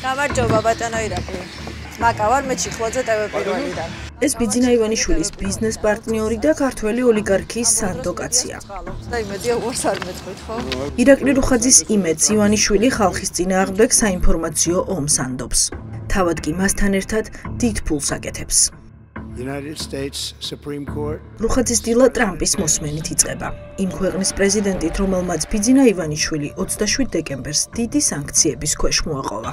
გამარჯობა ბატონო ირაკლი. მაკავარ მე ჩიხლაძე TV პირველიდან. ეს ბიძინა ივანიშვილის ბიზნეს პარტნიორი და ქართველი ოლიგარქის სანდო კაცია. და იმედია უარს არ მეტყვით, ხო? ირაკლი რუხაძის იმედს ივანიშვილი ხალხის წინააღმდეგ საინფორმაციო ომს ანდობს. თავად კი მასთან ერთად დიდ ფულს აკეთებს. რუხაძის დილა ტრამპის მოსმენით იწყება. იმ ქვეყნის პრეზიდენტით, რომელმაც ბიძინა ივანიშვილი 27 დეკემბერს დიდი სანქციების ქვეშ მოაყოლა.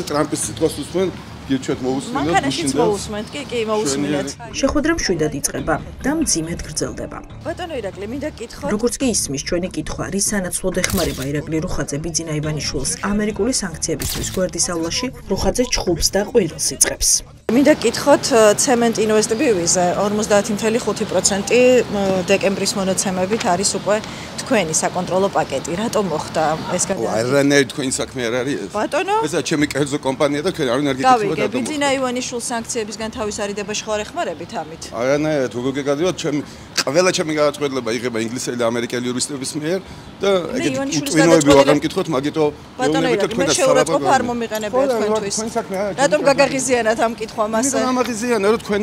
ტრამპის სიტყვას უსმენ, გირჩევთ მოусმინოთ. მანქანაშიც მოусმენთ, კი, მოусმინეთ. შეხვედრა მშვიდად იწყება და მძიმედ გრძელდება. ბატონო ირაკლი, მინდა გითხოთ. როგორც კი ისმის ჩვენი კითხვა, რის სანაცვლოდ ეხმარება ირაკლი რუხაძე ბიძინა ივანიშვილს ამერიკული სანქციებისთვის გვერდის ავლაში, რუხაძე ჩხუბს და ყვირილს იწყებს. მინდა გითხოთ ცემენტ ინვესტიბივიზე 50.5% დეკემბრის მონაცემებით არის უკვე თქვენი საკონტროლო პაკეტი. რატომ მოხდა ეს გადაადგილება? არანაირი თქვენი საქმე არ არის ეს. ბატონო? ესა ჩემი კერძო კომპანია და თქვენ არ უნდა გეკითხოთ დავიგე, ბიძინა ივანიშვილს სანქციებისგან თავის არიდებაში ხარ ეხმარებით ამით? არანაირად, როგორ გეკადრებათ, ყველა ჩემი გადაწყვეტილება იღება ინგლისელი და ამერიკელი იურისტების მიერ და ეგეთი უწვინოები ვაღარ მკითხოთ, მაგიტო ეუბნებით თქვენ და შეურაცხყოფა არ მომიყენებია თქვენთვის. რატომ გაგაღიზიანათ ამ კითხვა მასე? მე გამაღიზიანა, რომ თქვენ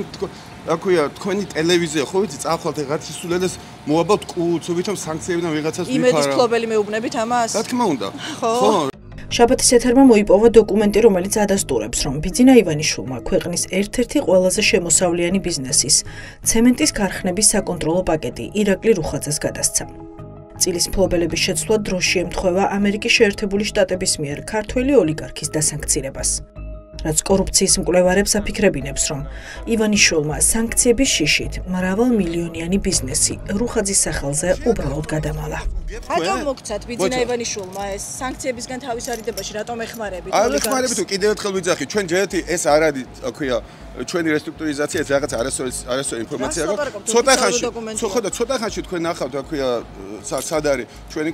აქვია თქვენი ტელევიზია, ხო ვიცი, წახვალთ რაღაც ისულელეს მოაბავთ კუც, ვითომ სანქციებიდან ვიღაცას ვიფარა. იმედის ფლობელი მეუბნებით ამას? რა თქმა უნდა. ხო. შაბათის ეთერმა მოიპოვა დოკუმენტი, რომელიც ადასტურებს, რომ ბიძინა ივანიშვილმა ქვეყნის ერთ-ერთი ყველაზე შემოსავლიანი ბიზნესის, ცემენტის ქარხნების საკონტროლო პაკეტი ირაკლი რუხაძეს გადასცა. წილის მფლობელების შეცვლა დროში ემთხვევა ამერიკის შეერთებული შტატების მიერ ქართველი ოლიგარქის დასანქცირებას. რაც კორუფციის მკვლევარებს აფიქრებინებს, რომ ივანიშვილმა სანქციების შიშით მრავალმილიონიანი ბიზნესი რუხაძის სახელზე უბრალოდ გადამალა. რატომ მოგცათ ბიძინა ივანიშვილმა ეს სანქციებისგან თავის არიდებაში რატომ ეხმარებით? არ ეხმარებით, კიდევ ერთხელ ვიძახი, ჩვენ ჯერეთი ეს არ არის, აქვია ჩვენი რესტრუქტურიზაცია, ეს რაღაც არასწორი ინფორმაცია აქვს. ცოტა ხანში თქვენ ნახავთ, აქვია სად არის ჩვენი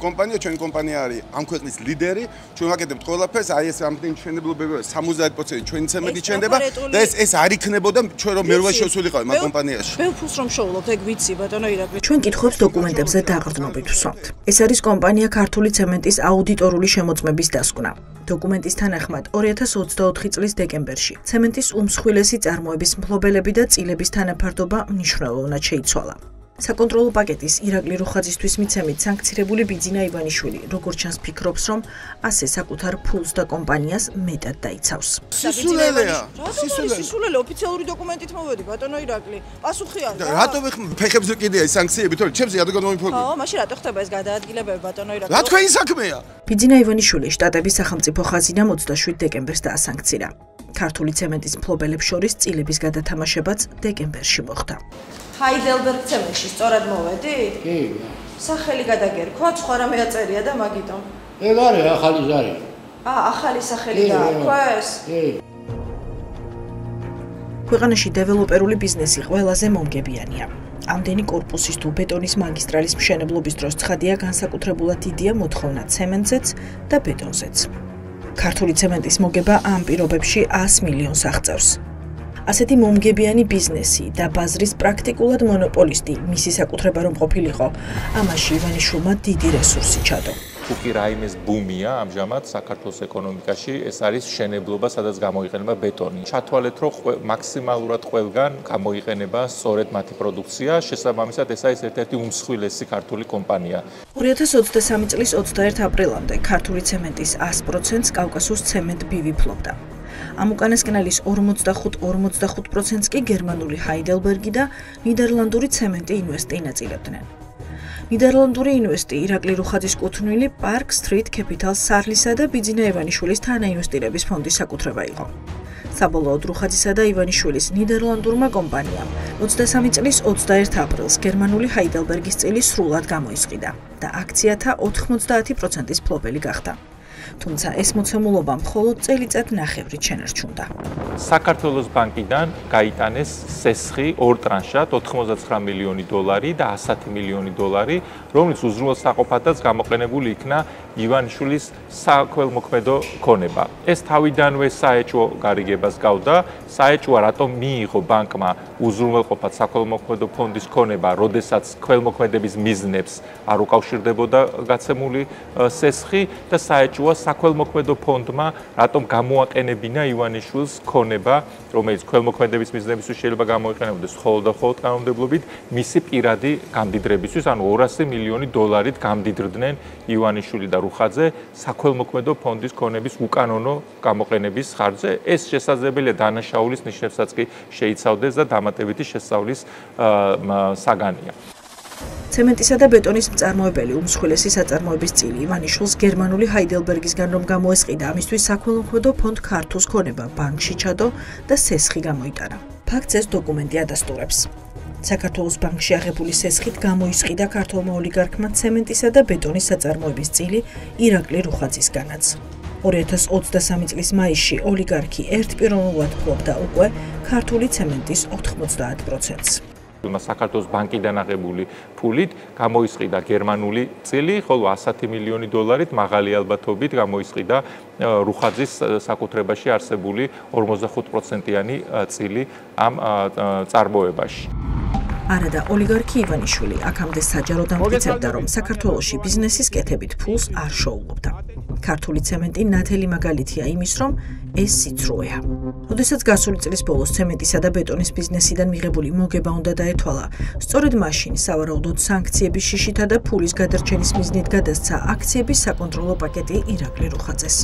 კომპანია არის ამ ქვეყნის ლიდერი, ჩვენ ვაკეთებთ ყველაფერს, აი ეს ამდენი მშენებლობები 70% ჩვენი ცემენტი ჩენდება და ეს არ იქნებოდა ჩვენ რომ მე რო შევსულიყავი მაგ კომპანიაში. მე ფულს რომ შოულობთ, ეგ ვიცი ბატონო ირაკლი. ჩვენ კითხვებს დოკუმენტებზე დაყრდნობით ვსვამთ. ეს არის კომპანია ქართული ცემენტის აუდიტორული შემოწმების დასკვნა. დოკუმენტის თანახმად 2024 წლის დეკემბერში ცემენტის უმსხვილესი წარმოების მფლობელები და წილების თანაფარდობა მნიშვნელოვნად შეიცვალა. საკონტროლო პაკეტის ირაკლი რუხაძისთვის მიცემით სანქცირებული ბიძინა ივანიშვილი, როგორც ჩანს ფიქრობს, რომ ასე საკუთარ ფულს და კომპანიას მეტად დაიცავს. სისულელეა. სისულელე ოფიციალური დოკუმენტით მოვედი ბატონო ირაკლი. პასუხი არ და. რატომ ფეხებზე კიდეა ის სანქციები, თორე ჩემზე ადრე გამომიფორმე. ხო, მაშინ რატო ხდება ეს გადაადგილებები ბატონო ირაკლი? რა თქვენი საქმეა? ბიძინა ივანიშვილი შტატების სახელმწიფო ხაზინამ 27 დეკემბერს დაასანქცირა. ქართული ცემენტის მფლობელებს შორის წილების გადათამაშებაც დეკემბერში მოხდა. ჰაიდელბერგ ცემენტში სწორად მოვედი? კი. სახელი გადაგერქვა, სხვა რამე აწერია და მაგიტომ. ეგ არის ახალი ზარი. ახალი სახელი დაარქვეს? კი. ქვეყანაში დეველოპერული ბიზნესი ყველაზე მომგებიანია. ამდენი კორპუსის თუ ბეტონის მაგისტრალის მშენებლობის დროს ცხადია განსაკუთრებულად დიდია მოთხოვნა ცემენტზეც და ბეტონზეც. ქართული ცემენტის მოგება ამ პირობებში 100 მილიონს აღწევს. ასეთი მომგებიანი ბიზნესი და ბაზრის პრაქტიკულად მონოპოლისტი მისი საკუთრება რომ ყოფილიყო, ამაში ივანიშვილმა დიდი რესურსი ჩადო. თუკი რაიმეს ბუმია ამჟამად საქართველოს ეკონომიკაში, ეს არის მშენებლობა, სადაც გამოიყენება ბეტონი. ჩათვალეთ, რომ მაქსიმალურად ყველგან გამოიყენება სწორედ მათი პროდუქცია, შესაბამისად ეს არის ერთ-ერთი უმსხვილესი ქართული კომპანია. 2023 წლის 21 აპრილამდე ქართული ცემენტის 100%-ს კავკასიის ცემენტ ბივი ფლობდა. ამ უკანასკნელის 45%-ს კი გერმანული ჰაიდელბერგი და ნიდერლანდური ცემენტი ინვესტი ინაწილებდნენ. ნიდერლანდური ინვესტი ირაკლი რუხაძის კუთვნილი Park Street Capital სარლისა და ბიძინა ივანიშვილის თანაინვესტირების ფონდის საკუთრება იყო. საბოლოოდ რუხაძისა და ივანიშვილის ნიდერლანდურმა კომპანიამ 23 წლის 21 აპრილს გერმანული ჰაიდელბერგის წილი სრულად გამოისყიდა და აქციათა 90%-ის მფლობელი გახდა. თუმცა ეს მოცემულობა მხოლოდ წელიწად-ნახევრით შენარჩუნდა. საქართველოს ბანკიდან გაიტანეს სესხი ორ ტრანშად 99 მილიონი დოლარი და 110 მილიონი დოლარი, რომლის უზრუნველსაყოფადაც გამოყენებული იქნა ივანიშვილის საქველმოქმედო ქონება. ეს თავიდანვე საეჭვო გარიგებას გავდა, საეჭვო რატომ მიიღო ბანკმა უზრუნველყოფად საქველმოქმედო ფონდის ქონება, როდესაც ქველმოქმედების მიზნებს არ უკავშირდებოდა გაცემული სესხი და საეჭვო საქველმოქმედო ფონდმა რატომ გამოაყენებინა ივანიშვილის ქონება, რომელიც ქველმოქმედების მიზნებისთვის შეიძლება გამოიყენებოდეს მხოლოდ და მხოლოდ კანონმდებლობით, მისი პირადი გამდიდრებისთვის, ანუ 200 მილიონი დოლარით გამდიდრდნენ ივანიშვილი და რუხაძე საქველმოქმედო ფონდის ქონების უკანონო გამოყენების ხარჯზე. ეს შესაძლებელია დანაშაულის ნიშნებსაც კი შეიცავდეს და დამატებითი შესწავლის საგანია. ცემენტისა და ბეტონის მწარმოებელი უმსხვილესი საწარმოების წილი ივანიშვილს გერმანული ჰაიდელბერგისგან რომ გამოესყიდა, ამისთვის საქველმოქმედო ფონდ ქართულს ქონება ბანკში ჩადო და სესხი გამოიტანა. ფაქტს ეს დოკუმენტი ადასტურებს. საქართველოს ბანკში აღებული სესხით გამოისყიდა ქართულმა ოლიგარქმა ცემენტისა და ბეტონის საწარმოების წილი ირაკლი რუხაძისგანაც. 2023 წლის მაისში ოლიგარქი ერთპიროვნულად ფლობდა უკვე ქართული ცემენტის 90%-ს. საქართველოს ბანკიდან აღებული ფულით გამოისყიდა გერმანული წილი, ხოლო 100 მილიონი დოლარით მაღალი ალბათობით გამოისყიდა რუხაძის საკუთრებაში არსებული 45%-იანი წილი ამ წარმოებაში. არადა ოლიგარქი ივანიშვილი აქამდე საჯაროდ ამტკიცებდა, რომ საქართველოში ბიზნესის კეთებით ფულს არ შოულობდა. ქართული ცემენტი ნათელი მაგალითია იმის, რომ ეს სიცრუეა. როდესაც გასული წლის ბოლოს ცემენტისა და ბეტონის ბიზნესიდან მიღებული მოგება უნდა დაეთვალა, სწორედ მაშინ სავარაუდოდ სანქციების შიშითა და ფულის გადარჩენის მიზნით გადასცა აქციების საკონტროლო პაკეტი ირაკლი რუხაძეს.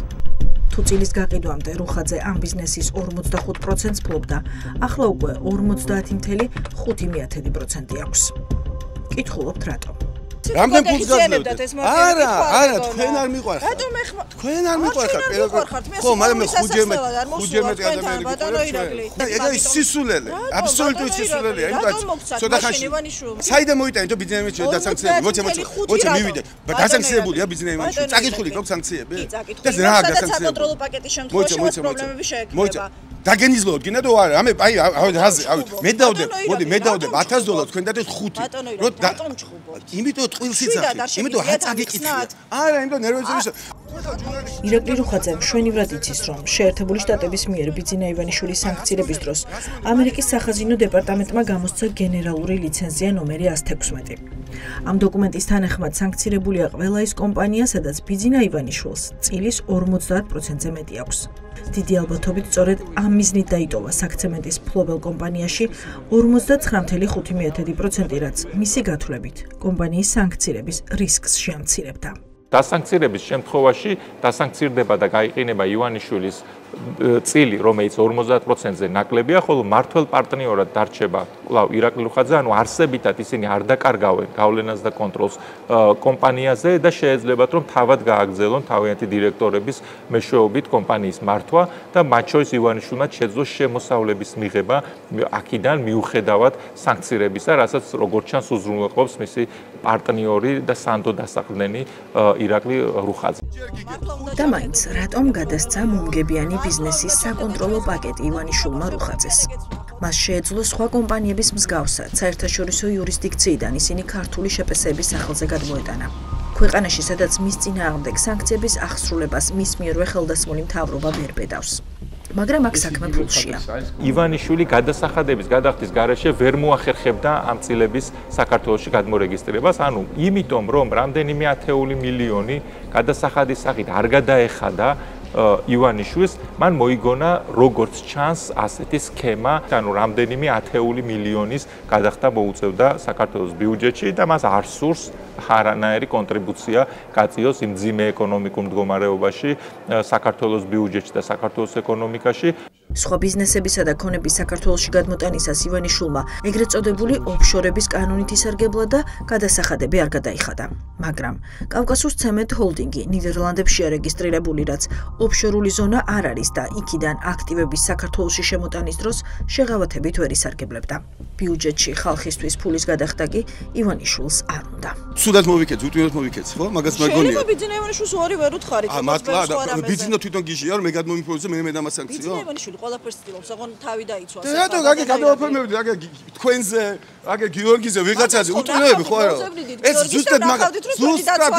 თუ წილის გაყიდვამდე რუხაძე ამ ბიზნესის 45%-ს ფლობდა, ახლა უკვე 50.5% აქვს. კითხულობთ რატომ? რამდენ ფულს გაძლევთ? არა, თქვენ არ მიყვარხართ. რატომ ეხმა? თქვენ არ მიყვარხართ. ხო, მაგრამ მე ხუჯემეტი ადამიანი ვიყავ. ეგ არის სისულელე. აბსოლუტური სისულელეა. ცოტა ხანში. საიდან მოიტანეთ რომ ბიზნესმენი შეიძლება დასანქციებული? მოიცა მივიდე. დასანქციებულია ბიზნესმენი. წაკითხული გქონდა სანქციები? და რა დასანქციებული? საკონტროლო პაკეტის შემთხვევაში პრობლემები შეექმნება. დაგენიზლოთ გინდა თუ არა? აი რაზე, მე დავდებ, მოდი მე დავდებ $1000 თქვენ დადეთ 5. რატომ ჩხუბობთ? იმიტომ ტყილს იძახი, იმიტომ რა წაგიკითხეთ. არა, იმიტომ ნერვოზები. ირაკლი რუხაძე მშვენივრად იცის, რომ შეერთებული შტატების მიერ ბიძინა ივანიშვილის სანქციების დროს ამერიკის სახაზინო დეპარტამენტმა გამოსცა გენერალური ლიცენზია ნომერი 116. ამ დოკუმენტის თანახმად სანქცირებულია ყველა ის კომპანია, სადაც ბიძინა ივანიშვილს წილის 50%-ზე მეტი აქვს. დიდი ალბათობით სწორედ ამ მიზნით დაიტოვა საქცემენტის ფლობელ კომპანიაში 59.5%, რაც მისი გათვლებით კომპანიის სანქცირების რისკს შეამცირებდა. დასანქცირების შემთხვევაში დასანქცირდება და გაიყინება ივანიშვილის წილი, რომელიც 50%-ზე ნაკლებია, ხოლო მართველ პარტნიორად დარჩება კვლავ ირაკლი რუხაძე, ანუ არსებითად ისინი არ დაკარგავენ გავლენას და კონტროლს კომპანიაზე და შეეძლებათ, რომ თავად გააგრძელონ თავიანთი დირექტორების მეშვეობით კომპანიის მართვა და მათ შორის ივანიშვილმა შეძლოს შემოსავლების მიღება აქედან მიუხედავად სანქცირებისა, რასაც როგორც ჩანს უზრუნველყოფს მისი პარტნიორი და სანდო დასაყრდენი ირაკლი რუხაძე. და მაინც რატომ გადასცა მომგებიანი ბიზნესის საკონტროლო პაკეტი ივანიშვილმა რუხაძეს? მას შეეძლო სხვა კომპანიების მსგავსად საერთაშორისო იურისდიქციიდან ისინი ქართული შეპესების სახელზე გადმოეტანა. ქვეყანაში, სადაც მის წინააღმდეგ სანქციების აღსრულებას მის მიერვე ხელდასმული მთავრობა ვერ ბედავს. მაგრამ აქ საქმე ფულშია. ივანიშვილი გადასახადების გადახდის გარეშე ვერ მოახერხებდა ამ წილების საქართველოში გადმორეგისტრებას, ანუ იმიტომ რომ რამდენიმე ათეული მილიონი გადასახადის სახით არ გადაეხადა ივანიშვილს, მან მოიგონა როგორც ჩანს ასეთი სქემა, ანუ რამდენიმე ათეული მილიონის გადახდა მოუწევდა საქართველოს ბიუჯეტში და მას არ სურს არანაირი კონტრიბუცია გაწიოს იმ მძიმე ეკონომიკურ მდგომარეობაში საქართველოს ბიუჯეტში და საქართველოს ეკონომიკაში. სხვა ბიზნესებისა და ქონების საქართველოში გადმოტანისას ივანიშვილმა ეგრეთ წოდებული ოფშორების კანონით ისარგებლა და გადასახადები არ გადაიხადა. მაგრამ კავკასუს ცემენტ ჰოლდინგი ნიდერლანდებში არეგისტრირებული, რაც ოფშორული ზონა არ არის და იქიდან აქტივების საქართველოში შემოტანის დროს შეღავათებით ვერ ისარგებლებდა. ბიუჯეტში ხალხისთვის ფულის გადახდა კი ივანიშვილს არ უნდა. სუდად მოვიქეც, უტვინოთ მოვიქეც, ხო? მაგას მაგონია. შეიძლება ბიძინა ივანიშვილს უარი ვერ უთხარით. მართლა, ბიძინა თვითონ გიჟია, რომ მე გადმომიფროზე მე დამასანქციო. ბიძინა ივანიშვილი ყველაფერს ცდილობს, ოღონ თავი დაიცვას. რატო გაგე გადავაფორმებდი, აგე თქვენზე, აგე გიორგიზე, ვიღაცაზე უტყუილები ხო არა? ეს ზუსტად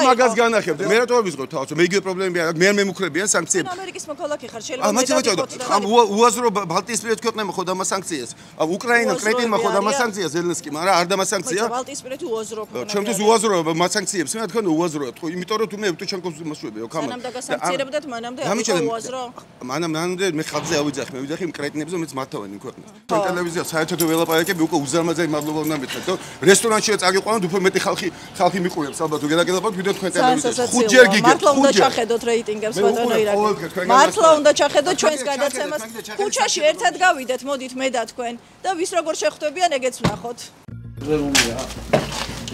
მაგას განახებთ. მე რატო ვიზღოთ თავს, მე იგივე პრობლემები არა, მე არ მემუქრებიან სანქციები. ამერიკის მოქალაქე ხარ, შეიძლება ამ უაზრო ბალტიისპირეთ ქვეყნებმა ხო დამა სანქციას. უკრაინამ, კრეტინმა ხო დამა სანქციას ზელენსკიმ, არა, არ დამა სანქცია. ბალტიისპირეთი უაზრო ქვეყნებია. ჩემთვის უაზროა მათ სანქციებს, მე თქვენ უაზროა, ხო, იმიტომ რომ თუ მე ევტუჩენკოს მასუებიო, კამა. სანამ დაგასანქციერებდეთ, მანამდე იყო უაზრო. მანამდე მე ხალხზე ავიძახი, მე ვიძახი იმ კრეტინებზე, მეც მართავენ იმ ქვეყნებს. ტელევიზია საერთოდ ველაპარაკები უკვე უზარმაზარი მადლობა უნდა მეთქვა, რომ რესტორანშია წაგიყვანოთ, უფრო მეტი ხალხი მიყურებს, ალბათ თუ გადაგელაპარაკოთ, ვიდრე თქვენ ტელევიზიაში. ხუთჯერ გიგებთ. მართლა უნდა ჩახედოთ რეიტინგებს ბატონო ირაკლი. მართლა უნდა ჩახედოთ ჩვენს გადაცემას. ქუჩაში ერთად გავიდეთ, მოდით მე და თქვენ და ვის როგორ შეხვდებიან, ეგეც ვნახოთ. ზერულია.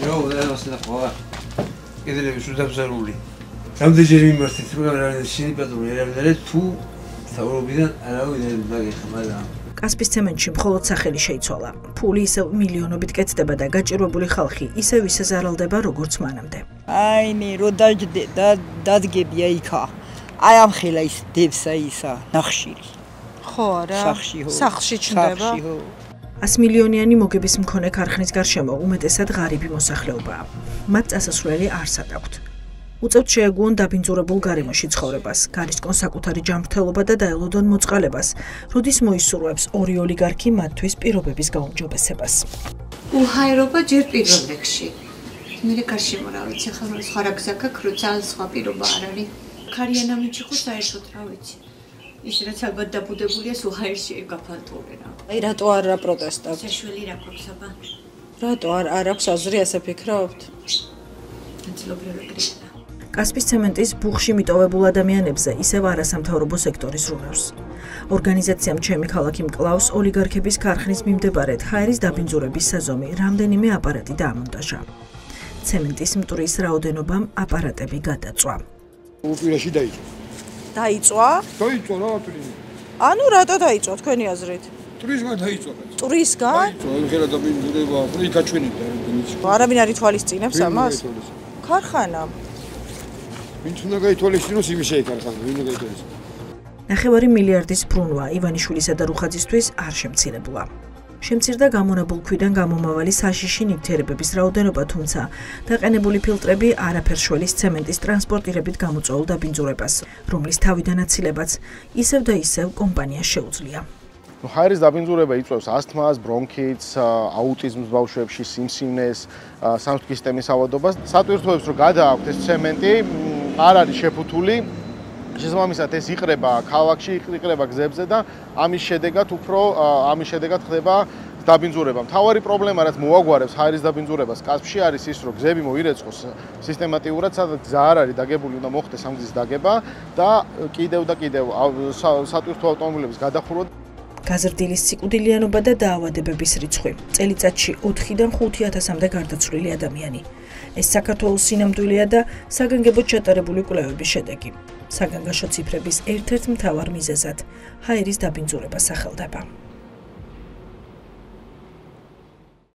იო, და ხო. კიდევ უდაბზარული. რამდენჯერ მიმართეთ, მაგრამ შეიძლება ერევლერე თუ საუბრობიდან არავინ მაგეხა, მაგრამ კასპის ცემენტში მხოლოდ სახელი შეიცვალა. ფული ისევ მილიონობით კეთდება და გაჭირვებული ხალხი ისევ ისე ზარალდება, როგორც მანამდე. აინი, რო დადგებია იქა. აი ამ ხელა ის დებსა ისა ნახშირი. ხო არა? სახში ხო. სახში ჩნდება. 100 მილიონიანი მოგების მქონე ქარხნის გარშემო უმეტესად ღარიბი მოსახლეობაა. მათ წასასვლელი არსად აქვთ. უწევთ შეეგუონ დაბინძურებულ გარემოში ცხოვრებას, გარისკონ საკუთარი ჯანმრთელობა და დაელოდონ მოწყალებას, როდის მოისურვებს ორი ოლიგარქი მათთვის პირობების გაუმჯობესებას. უჰაერობა ჯერ პირველ რიგში. მე გარშემო რა ვიცი, ახლა სხვა რა გზა გაქვს, რო ძალიან სხვა პირობა არ არის. ქარიანამიჩი ხო საერთოდ რა ვიცი. ის რაც ალბათ დაბუდებულია უჰაერში გაფანტულენა. აი რატო არ პროტესტებთ? საშველი რა გვაქვს აბა? რატო არ აქვს აზრი ასე ფიქრობთ? ნაწილობრივად კასპის ცემენტის ბუხში მიტოვებულ ადამიანებზე ისევ არასამთავრობო სექტორის რუნავს. ორგანიზაციამ ჩემი ქალაქი მკლავს ოლიგარქების ქარხნის მიმდებარედ ჰაერის დაბინძურების საზომი რამდენიმე აპარატი დაამონტაჟა. ცემენტის მტვრის რაოდენობამ აპარატები გადაწვა. უპირაში დაიწყო. დაიწვა? დაიწყო რა თქმა. ანუ რატო დაიწვა თქვენი აზრით? ტურიზმმა დაიწყო. ტურისგან? ხელა დაბინძურება, ის გაჩვენებდა რეგიონში. არავინ არ ითვალისწინებს ამას? ქარხანამ. ვინც უნდა გაითვალისწინოს, იმის შეიკარხან, ვინ უნდა გაითვალისწინოს. 9 მილიარდის ბრუნვა ივანიშვილისა და რუხაძისთვის არ შემცირებულა. შემცირდა გამონებულ ქვიდან გამომავალი საშიში ნივთიერებების რაოდენობა, თუმცა დაყენებული ფილტრები არაფერს შველის ცემენტის ტრანსპორტირებით გამოწვეულ დაბინძურებას, რომლის თავიდან აცილებაც ისევ და ისევ კომპანიას შეუძლია. ჰაერის დაბინძურება იწვევს ასთმას, ბრონქიტს, აუტიზმს ბავშვებში, სიმსივნეს, სამთქის სისტემის ავადობას. სატვირთოებს რომ გადააქვთ ეს ცემენტი, არ არის შეფუთული. შესაბამისად ეს იყრება ქალაქში, იყრება გზებზე და ამის შედეგად ხდება დაბინძურება. მთავარი პრობლემა რაც მოაგვარებს ჰაერის დაბინძურებას კასპში არის ის, რომ გზები მოირეცხოს სისტემატიურად, სადაც გზა არ არის დაგებული, უნდა მოხდეს ამ გზის დაგება და კიდევ სატვირთო ავტომობილების გადახურვა. გაზრდილის სიკვდილიანობა და დაავადებების რიცხვი. წელიწადში 4-დან 5,000-მდე გარდაცვლილი ადამიანი. ეს საქართველოს სინამდვილეა და საგანგებოდ ჩატარებული კვლევების შედეგი. საგანგაშო ციფრების ერთ-ერთ მთავარ მიზეზად ჰაერის დაბინძურება სახელდება.